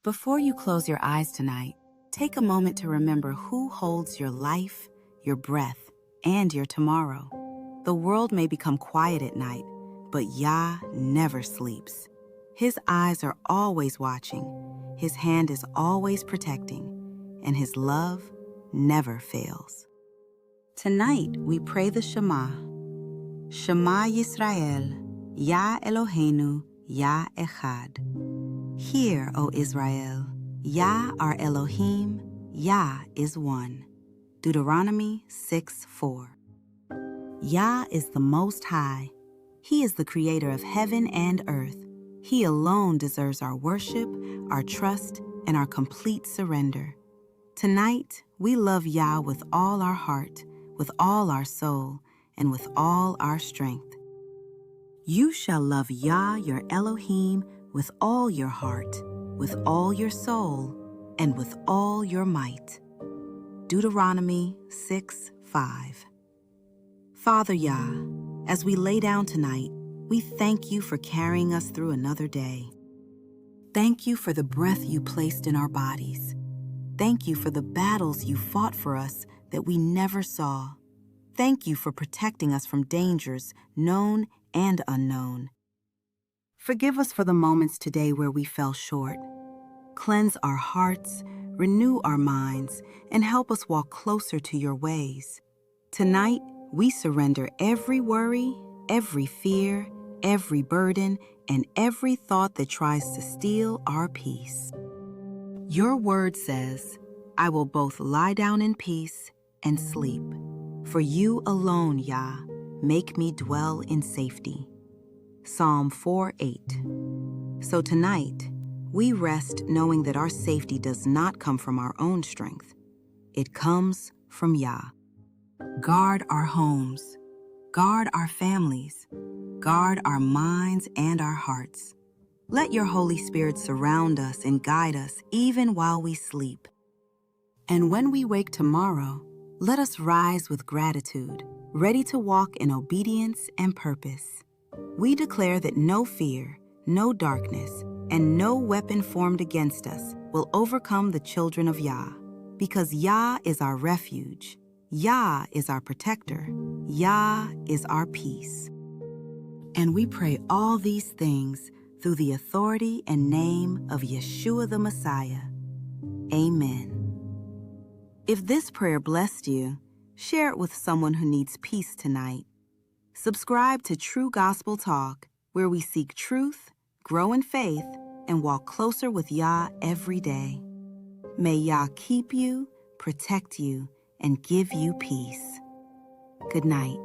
Before you close your eyes tonight, take a moment to remember who holds your life, your breath, and your tomorrow. The world may become quiet at night, but Yah never sleeps. His eyes are always watching, His hand is always protecting, and His love never fails. Tonight, we pray the Shema. Shema Yisrael, Yah Eloheinu, Yah Echad. Hear, O Israel, Yah our Elohim, Yah is one. Deuteronomy 6:4. Yah is the Most High. He is the creator of heaven and earth. He alone deserves our worship, our trust, and our complete surrender. Tonight, we love Yah with all our heart, with all our soul, and with all our strength. You shall love Yah your Elohim with all your heart, with all your soul, and with all your might. Deuteronomy 6:5. Father Yah, as we lay down tonight, we thank you for carrying us through another day. Thank you for the breath you placed in our bodies. Thank you for the battles you fought for us that we never saw. Thank you for protecting us from dangers known and unknown. Forgive us for the moments today where we fell short. Cleanse our hearts, renew our minds, and help us walk closer to your ways. Tonight, we surrender every worry, every fear, every burden, and every thought that tries to steal our peace. Your word says, I will both lie down in peace and sleep. For you alone, Yah, make me dwell in safety. Psalm 4:8. So tonight, we rest knowing that our safety does not come from our own strength. It comes from Yah. Guard our homes, guard our families, guard our minds and our hearts. Let your Holy Spirit surround us and guide us even while we sleep. And when we wake tomorrow, let us rise with gratitude, ready to walk in obedience and purpose. We declare that no fear, no darkness, and no weapon formed against us will overcome the children of Yah, because Yah is our refuge, Yah is our protector, Yah is our peace. And we pray all these things through the authority and name of Yeshua the Messiah. Amen. If this prayer blessed you, share it with someone who needs peace tonight. Subscribe to True Gospel Talk, where we seek truth, grow in faith, and walk closer with Yah every day. May Yah keep you, protect you, and give you peace. Good night.